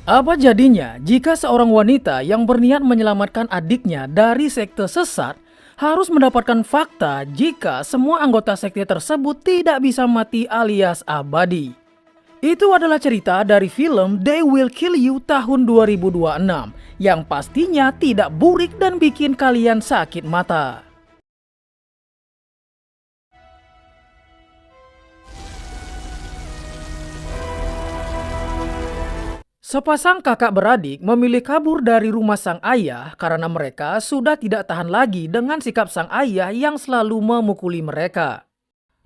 Apa jadinya jika seorang wanita yang berniat menyelamatkan adiknya dari sekte sesat harus mendapatkan fakta jika semua anggota sekte tersebut tidak bisa mati alias abadi? Itu adalah cerita dari film They Will Kill You tahun 2026 yang pastinya tidak burik dan bikin kalian sakit mata. Sepasang kakak beradik memilih kabur dari rumah sang ayah karena mereka sudah tidak tahan lagi dengan sikap sang ayah yang selalu memukuli mereka.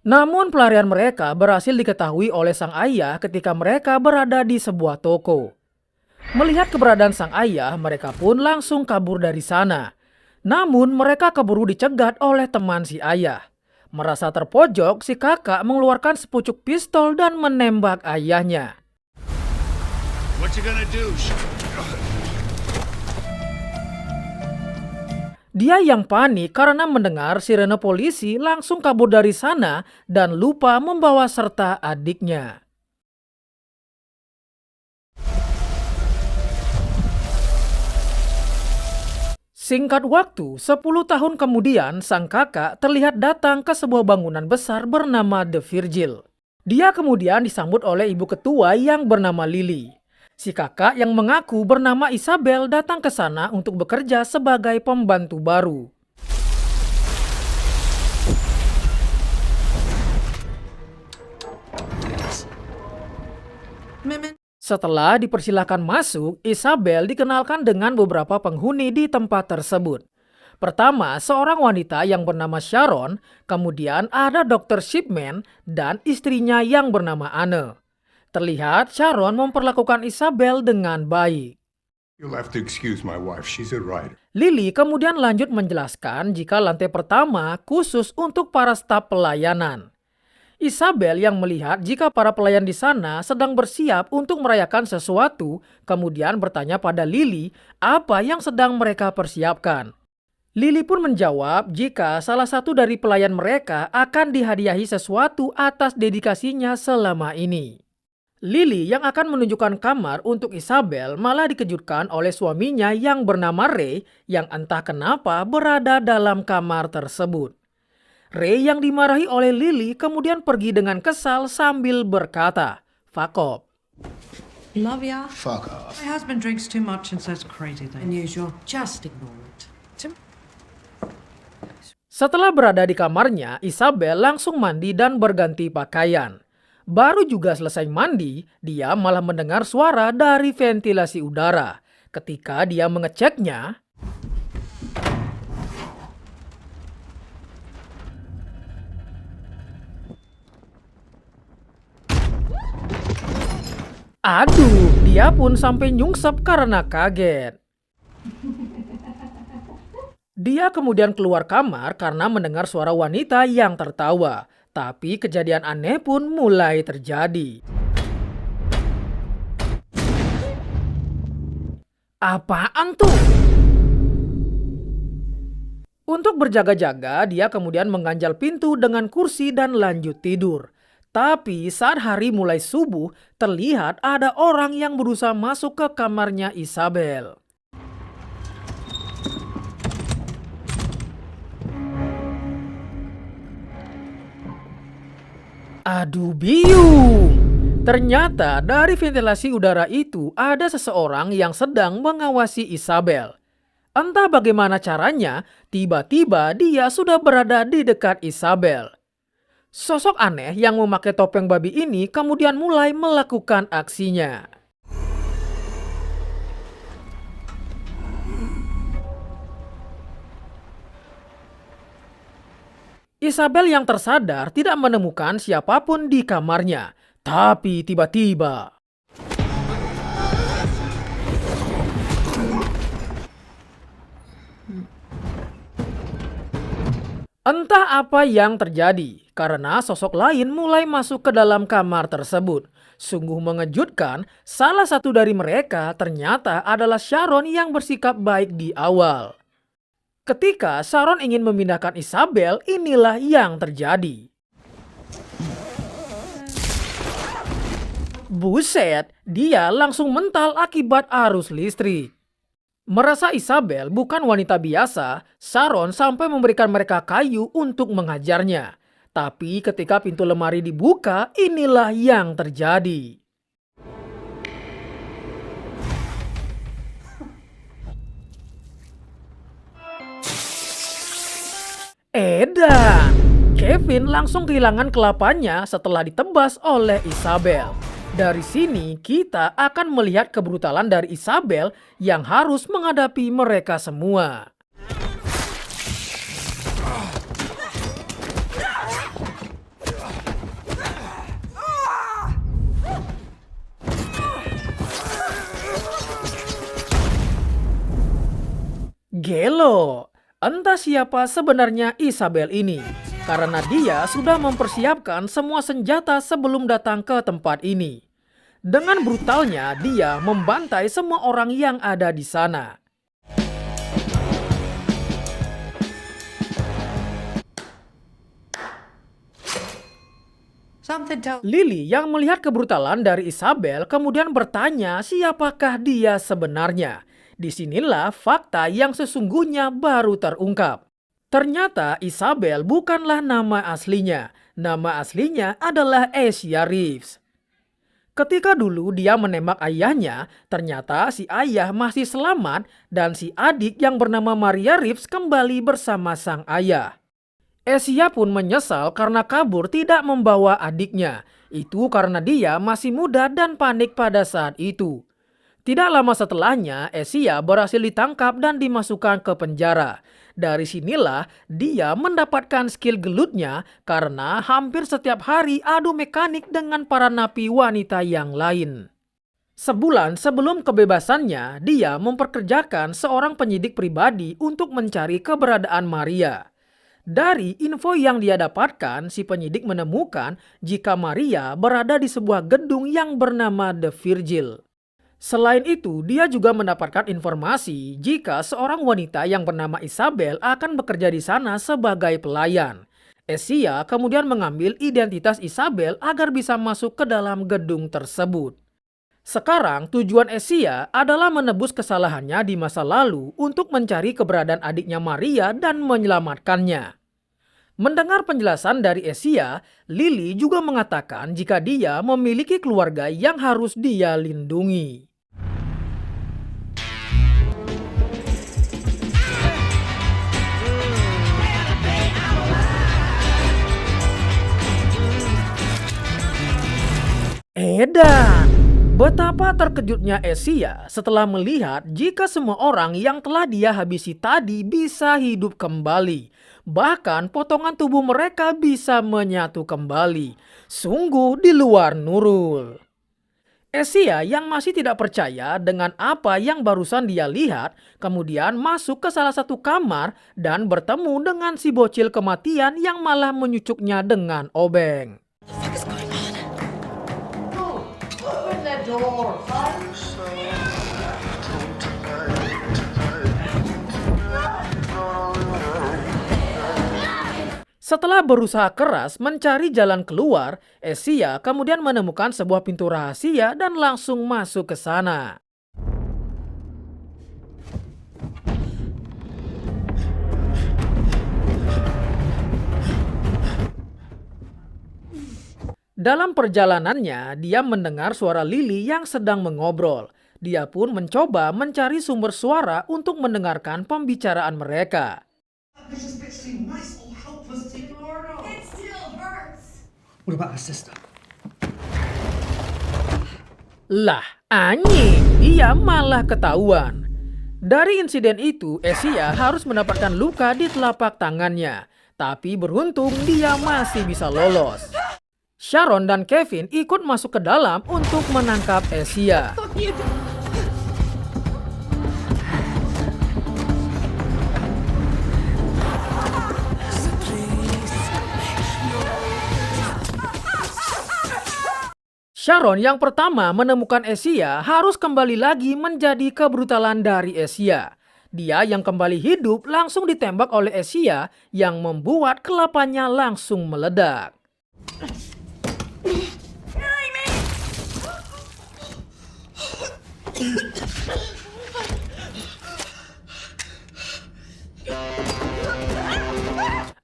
Namun pelarian mereka berhasil diketahui oleh sang ayah ketika mereka berada di sebuah toko. Melihat keberadaan sang ayah, mereka pun langsung kabur dari sana. Namun mereka keburu dicegat oleh teman si ayah. Merasa terpojok, si kakak mengeluarkan sepucuk pistol dan menembak ayahnya. What you gonna do? Dia yang panik karena mendengar sirene polisi langsung kabur dari sana dan lupa membawa serta adiknya. Singkat waktu, 10 tahun kemudian sang kakak terlihat datang ke sebuah bangunan besar bernama The Virgil. Dia kemudian disambut oleh ibu ketua yang bernama Lily. Si kakak yang mengaku bernama Isabel datang ke sana untuk bekerja sebagai pembantu baru. Setelah dipersilakan masuk, Isabel dikenalkan dengan beberapa penghuni di tempat tersebut. Pertama, seorang wanita yang bernama Sharon, kemudian ada Dr. Shipman dan istrinya yang bernama Anne. Terlihat Sharon memperlakukan Isabel dengan baik. You'll have to excuse my wife. She's a writer. Lily kemudian lanjut menjelaskan jika lantai pertama khusus untuk para staf pelayanan. Isabel yang melihat jika para pelayan di sana sedang bersiap untuk merayakan sesuatu, kemudian bertanya pada Lily apa yang sedang mereka persiapkan. Lily pun menjawab jika salah satu dari pelayan mereka akan dihadiahi sesuatu atas dedikasinya selama ini. Lily yang akan menunjukkan kamar untuk Isabel malah dikejutkan oleh suaminya yang bernama Ray yang entah kenapa berada dalam kamar tersebut. Ray yang dimarahi oleh Lily kemudian pergi dengan kesal sambil berkata, "Fuck off." Love ya. Fuck off. My husband drinks too much and says crazy things. Unusual. Just ignore it. Setelah berada di kamarnya, Isabel langsung mandi dan berganti pakaian. Baru juga selesai mandi, dia malah mendengar suara dari ventilasi udara. Ketika dia mengeceknya, aduh, dia pun sampai nyungsep karena kaget. Dia kemudian keluar kamar karena mendengar suara wanita yang tertawa. Tapi kejadian aneh pun mulai terjadi. Apaan tuh? Untuk berjaga-jaga, dia kemudian mengganjal pintu dengan kursi dan lanjut tidur. Tapi saat hari mulai subuh, terlihat ada orang yang berusaha masuk ke kamarnya Isabel. Aduh biung. Ternyata dari ventilasi udara itu ada seseorang yang sedang mengawasi Isabel. Entah bagaimana caranya, tiba-tiba dia sudah berada di dekat Isabel. Sosok aneh yang memakai topeng babi ini kemudian mulai melakukan aksinya. Isabel yang tersadar tidak menemukan siapapun di kamarnya. Tapi tiba-tiba entah apa yang terjadi karena sosok lain mulai masuk ke dalam kamar tersebut. Sungguh mengejutkan, salah satu dari mereka ternyata adalah Sharon yang bersikap baik di awal. Ketika Sharon ingin memindahkan Isabel, inilah yang terjadi. Buset, dia langsung mental akibat arus listrik. Merasa Isabel bukan wanita biasa, Sharon sampai memberikan mereka kayu untuk menghajarnya. Tapi ketika pintu lemari dibuka, inilah yang terjadi. Edan! Kevin langsung kehilangan kelapanya setelah ditebas oleh Isabel. Dari sini kita akan melihat kebrutalan dari Isabel yang harus menghadapi mereka semua. Gelo, entah siapa sebenarnya Isabel ini, karena dia sudah mempersiapkan semua senjata sebelum datang ke tempat ini. Dengan brutalnya, dia membantai semua orang yang ada di sana. Lily yang melihat kebrutalan dari Isabel kemudian bertanya siapakah dia sebenarnya. Disinilah fakta yang sesungguhnya baru terungkap. Ternyata Isabel bukanlah nama aslinya. Nama aslinya adalah Asia Reeves. Ketika dulu dia menembak ayahnya, ternyata si ayah masih selamat dan si adik yang bernama Maria Reeves kembali bersama sang ayah. Asia pun menyesal karena kabur tidak membawa adiknya. Itu karena dia masih muda dan panik pada saat itu. Tidak lama setelahnya, Asia berhasil ditangkap dan dimasukkan ke penjara. Dari sinilah dia mendapatkan skill gelutnya karena hampir setiap hari adu mekanik dengan para napi wanita yang lain. Sebulan sebelum kebebasannya, dia memperkerjakan seorang penyidik pribadi untuk mencari keberadaan Maria. Dari info yang dia dapatkan, si penyidik menemukan jika Maria berada di sebuah gedung yang bernama The Virgil. Selain itu, dia juga mendapatkan informasi jika seorang wanita yang bernama Isabel akan bekerja di sana sebagai pelayan. Asia kemudian mengambil identitas Isabel agar bisa masuk ke dalam gedung tersebut. Sekarang tujuan Asia adalah menebus kesalahannya di masa lalu untuk mencari keberadaan adiknya Maria dan menyelamatkannya. Mendengar penjelasan dari Asia, Lily juga mengatakan jika dia memiliki keluarga yang harus dia lindungi. Edan! Betapa terkejutnya Asia setelah melihat jika semua orang yang telah dia habisi tadi bisa hidup kembali. Bahkan potongan tubuh mereka bisa menyatu kembali. Sungguh di luar nurul. Asia yang masih tidak percaya dengan apa yang barusan dia lihat, kemudian masuk ke salah satu kamar dan bertemu dengan si bocil kematian yang malah menyucuknya dengan obeng. Setelah berusaha keras mencari jalan keluar, Asia kemudian menemukan sebuah pintu rahasia dan langsung masuk ke sana. Dalam perjalanannya, dia mendengar suara Lily yang sedang mengobrol. Dia pun mencoba mencari sumber suara untuk mendengarkan pembicaraan mereka. What about her sister? Lah, anjing, dia malah ketahuan. Dari insiden itu, Asia harus mendapatkan luka di telapak tangannya. Tapi beruntung dia masih bisa lolos. Sharon dan Kevin ikut masuk ke dalam untuk menangkap Asia. Sharon yang pertama menemukan Asia harus kembali lagi menjadi kebrutalan dari Asia. Dia yang kembali hidup langsung ditembak oleh Asia yang membuat kelapanya langsung meledak.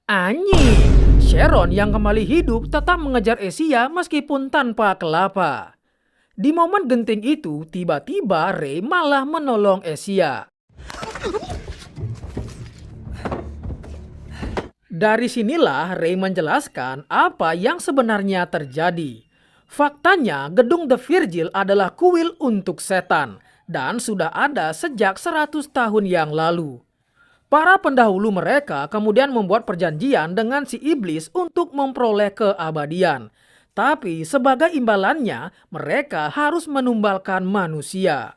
Anjing, Sharon yang kembali hidup tetap mengejar Asia meskipun tanpa kelapa. Di momen genting itu, tiba-tiba Ray malah menolong Asia. Dari sinilah Ray menjelaskan apa yang sebenarnya terjadi. Faktanya, gedung The Virgil adalah kuil untuk setan dan sudah ada sejak 100 tahun yang lalu. Para pendahulu mereka kemudian membuat perjanjian dengan si iblis untuk memperoleh keabadian. Tapi sebagai imbalannya, mereka harus menumbalkan manusia.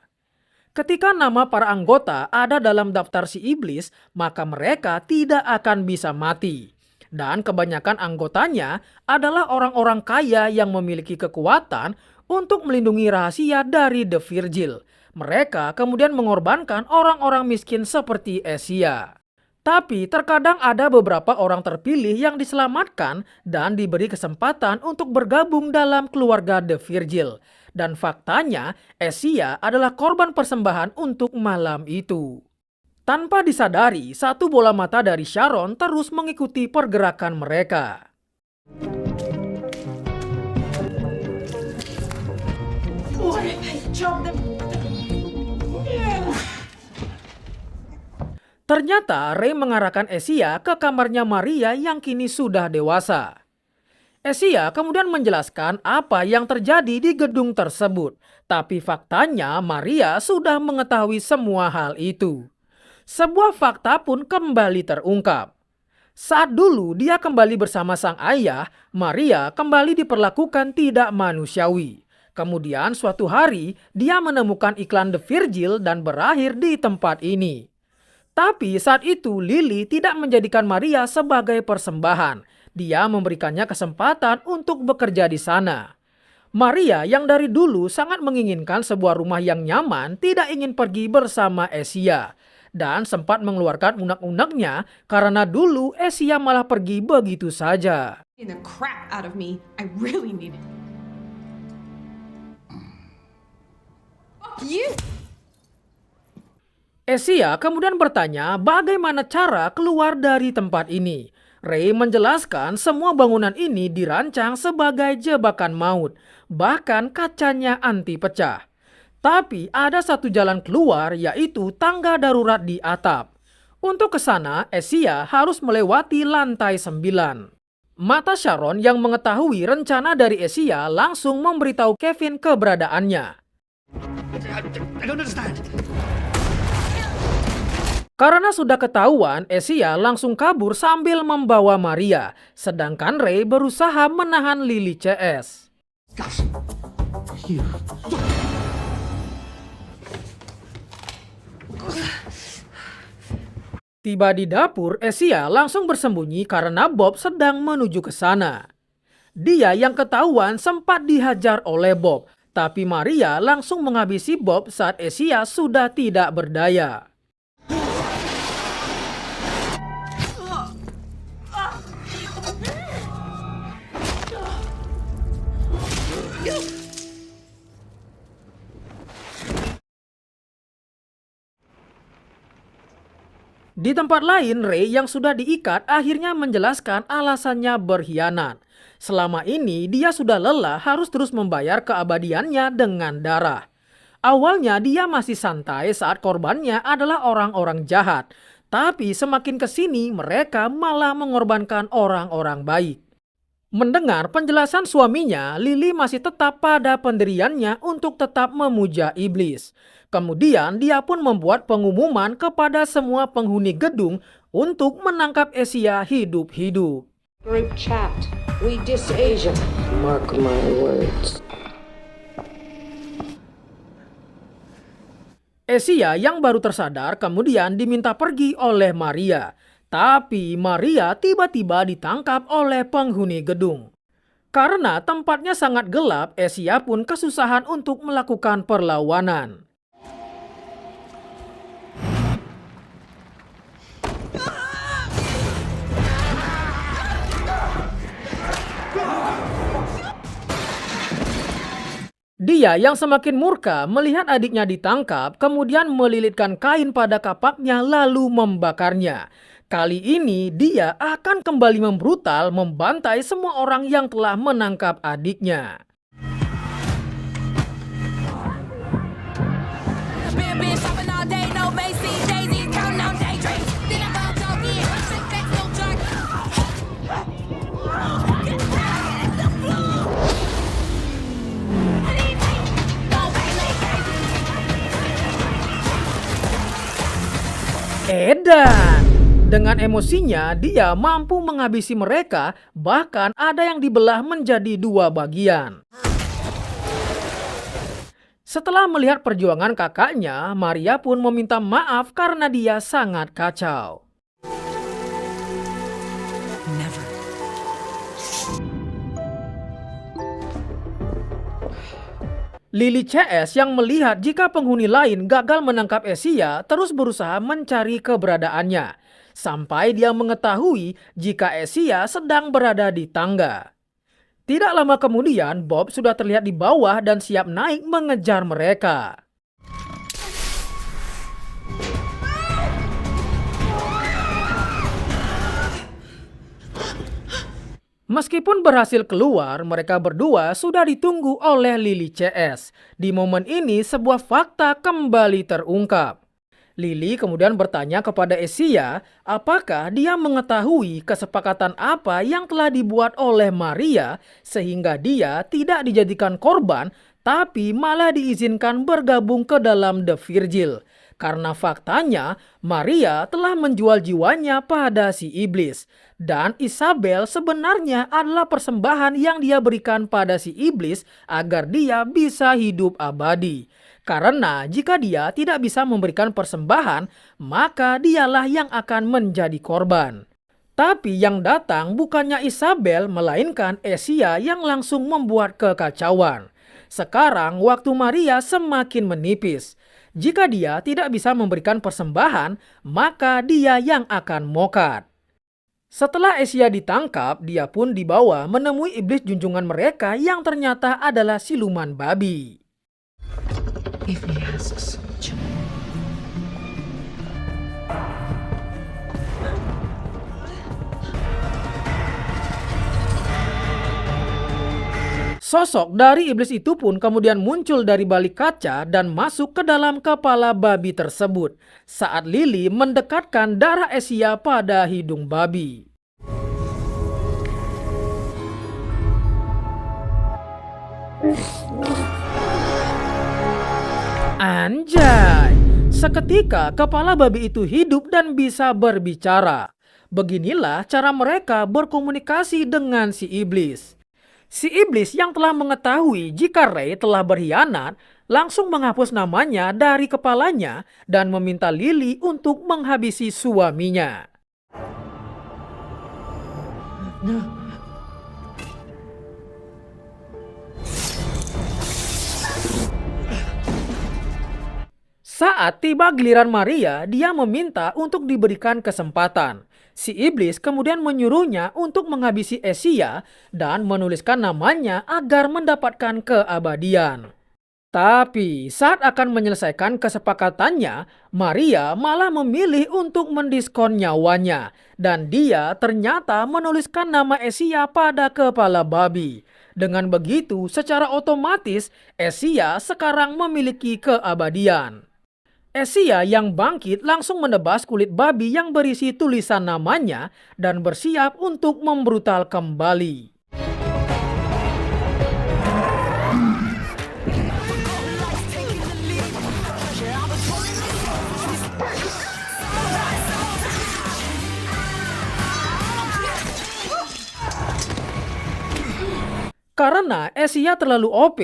Ketika nama para anggota ada dalam daftar si iblis, maka mereka tidak akan bisa mati. Dan kebanyakan anggotanya adalah orang-orang kaya yang memiliki kekuatan untuk melindungi rahasia dari The Virgil. Mereka kemudian mengorbankan orang-orang miskin seperti Asia. Tapi terkadang ada beberapa orang terpilih yang diselamatkan dan diberi kesempatan untuk bergabung dalam keluarga The Virgil. Dan faktanya, Asia adalah korban persembahan untuk malam itu. Tanpa disadari, satu bola mata dari Sharon terus mengikuti pergerakan mereka. Ternyata Ray mengarahkan Asia ke kamarnya Maria yang kini sudah dewasa. Asia kemudian menjelaskan apa yang terjadi di gedung tersebut. Tapi faktanya Maria sudah mengetahui semua hal itu. Sebuah fakta pun kembali terungkap. Saat dulu dia kembali bersama sang ayah, Maria kembali diperlakukan tidak manusiawi. Kemudian suatu hari dia menemukan iklan The Virgil dan berakhir di tempat ini. Tapi saat itu Lily tidak menjadikan Maria sebagai persembahan. Dia memberikannya kesempatan untuk bekerja di sana. Maria yang dari dulu sangat menginginkan sebuah rumah yang nyaman tidak ingin pergi bersama Asia. Dan sempat mengeluarkan unek-uneknya karena dulu Asia malah pergi begitu saja. The crap out of me. I really need it. Fuck you. Asia kemudian bertanya bagaimana cara keluar dari tempat ini. Ray menjelaskan semua bangunan ini dirancang sebagai jebakan maut, bahkan kacanya anti pecah. Tapi ada satu jalan keluar yaitu tangga darurat di atap. Untuk ke sana, Asia harus melewati lantai 9. Mata Sharon yang mengetahui rencana dari Asia langsung memberitahu Kevin keberadaannya. I don't understand. Karena sudah ketahuan, Asia langsung kabur sambil membawa Maria. Sedangkan Ray berusaha menahan Lily CS. Gosh. You. Tiba di dapur, Asia langsung bersembunyi karena Bob sedang menuju ke sana. Dia yang ketahuan sempat dihajar oleh Bob, tapi Maria langsung menghabisi Bob saat Asia sudah tidak berdaya. Di tempat lain, Ray yang sudah diikat akhirnya menjelaskan alasannya berkhianat. Selama ini dia sudah lelah harus terus membayar keabadiannya dengan darah. Awalnya dia masih santai saat korbannya adalah orang-orang jahat. Tapi semakin kesini mereka malah mengorbankan orang-orang baik. Mendengar penjelasan suaminya, Lily masih tetap pada pendiriannya untuk tetap memuja iblis. Kemudian dia pun membuat pengumuman kepada semua penghuni gedung untuk menangkap Asia hidup-hidup. Group chat. We dis Asia. Mark my words. Asia yang baru tersadar kemudian diminta pergi oleh Maria. Tapi Maria tiba-tiba ditangkap oleh penghuni gedung. Karena tempatnya sangat gelap, Asia pun kesusahan untuk melakukan perlawanan. Dia yang semakin murka melihat adiknya ditangkap, kemudian melilitkan kain pada kapaknya lalu membakarnya. Kali ini dia akan kembali membrutal membantai semua orang yang telah menangkap adiknya. Edan! Dengan emosinya, dia mampu menghabisi mereka, bahkan ada yang dibelah menjadi 2 bagian. Setelah melihat perjuangan kakaknya, Maria pun meminta maaf karena dia sangat kacau. Never. Lily CS yang melihat jika penghuni lain gagal menangkap Asia terus berusaha mencari keberadaannya. Sampai dia mengetahui jika Asia sedang berada di tangga. Tidak lama kemudian, Bob sudah terlihat di bawah dan siap naik mengejar mereka. Meskipun berhasil keluar, mereka berdua sudah ditunggu oleh Lily CS. Di momen ini, sebuah fakta kembali terungkap. Lily kemudian bertanya kepada Asia, apakah dia mengetahui kesepakatan apa yang telah dibuat oleh Maria sehingga dia tidak dijadikan korban, tapi malah diizinkan bergabung ke dalam The Virgil. Karena faktanya, Maria telah menjual jiwanya pada si iblis. Dan Isabel sebenarnya adalah persembahan yang dia berikan pada si iblis agar dia bisa hidup abadi. Karena jika dia tidak bisa memberikan persembahan, maka dialah yang akan menjadi korban. Tapi yang datang bukannya Isabel, melainkan Asia yang langsung membuat kekacauan. Sekarang waktu Maria semakin menipis. Jika dia tidak bisa memberikan persembahan, maka dia yang akan mokat. Setelah Asia ditangkap, dia pun dibawa menemui iblis junjungan mereka yang ternyata adalah siluman babi. If he asks, Sosok dari iblis itu pun kemudian muncul dari balik kaca dan masuk ke dalam kepala babi tersebut saat Lily mendekatkan darah Asia pada hidung babi. Anjay! Seketika kepala babi itu hidup dan bisa berbicara. Beginilah cara mereka berkomunikasi dengan si iblis. Si iblis yang telah mengetahui jika Ray telah berkhianat langsung menghapus namanya dari kepalanya dan meminta Lily untuk menghabisi suaminya. Saat tiba giliran Maria, dia meminta untuk diberikan kesempatan. Si iblis kemudian menyuruhnya untuk menghabisi Asia dan menuliskan namanya agar mendapatkan keabadian. Tapi saat akan menyelesaikan kesepakatannya, Maria malah memilih untuk mendiskon nyawanya. Dan dia ternyata menuliskan nama Asia pada kepala babi. Dengan begitu, secara otomatis Asia sekarang memiliki keabadian. Asia yang bangkit langsung menebas kulit babi yang berisi tulisan namanya dan bersiap untuk membrutal kembali. Karena Asia terlalu OP,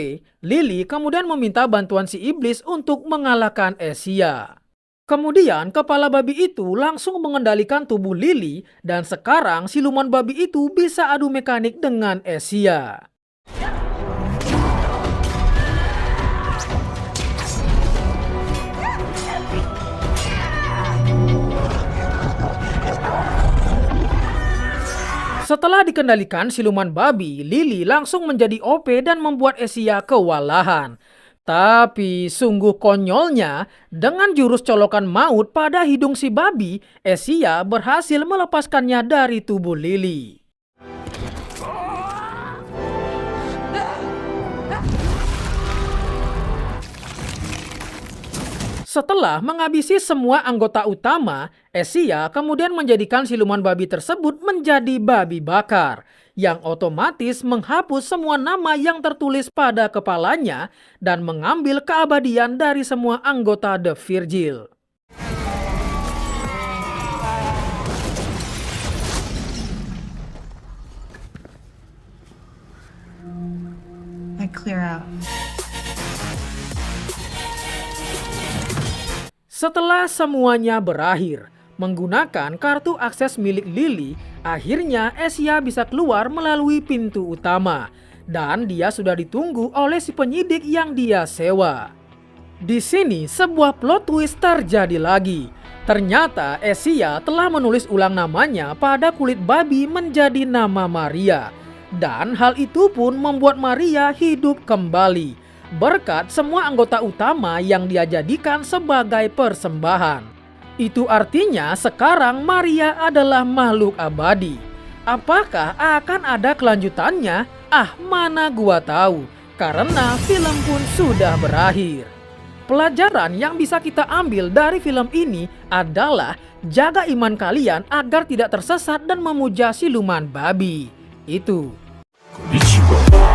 Lily kemudian meminta bantuan si iblis untuk mengalahkan Asia. Kemudian kepala babi itu langsung mengendalikan tubuh Lily dan sekarang siluman babi itu bisa adu mekanik dengan Asia. Setelah dikendalikan siluman babi, Lily langsung menjadi OP dan membuat Asia kewalahan. Tapi sungguh konyolnya, dengan jurus colokan maut pada hidung si babi, Asia berhasil melepaskannya dari tubuh Lily. Setelah menghabisi semua anggota utama, Asia kemudian menjadikan siluman babi tersebut menjadi babi bakar, yang otomatis menghapus semua nama yang tertulis pada kepalanya dan mengambil keabadian dari semua anggota The Virgil. I clear out. Setelah semuanya berakhir, menggunakan kartu akses milik Lily, akhirnya Asia bisa keluar melalui pintu utama. Dan dia sudah ditunggu oleh si penyidik yang dia sewa. Di sini sebuah plot twist terjadi lagi. Ternyata Asia telah menulis ulang namanya pada kulit babi menjadi nama Maria. Dan hal itu pun membuat Maria hidup kembali berkat semua anggota utama yang dia jadikan sebagai persembahan. Itu artinya sekarang Maria adalah makhluk abadi. Apakah akan ada kelanjutannya? Mana gua tahu, karena film pun sudah berakhir. Pelajaran yang bisa kita ambil dari film ini adalah jaga iman kalian agar tidak tersesat dan memuja siluman babi. Itu. Konnichiwa.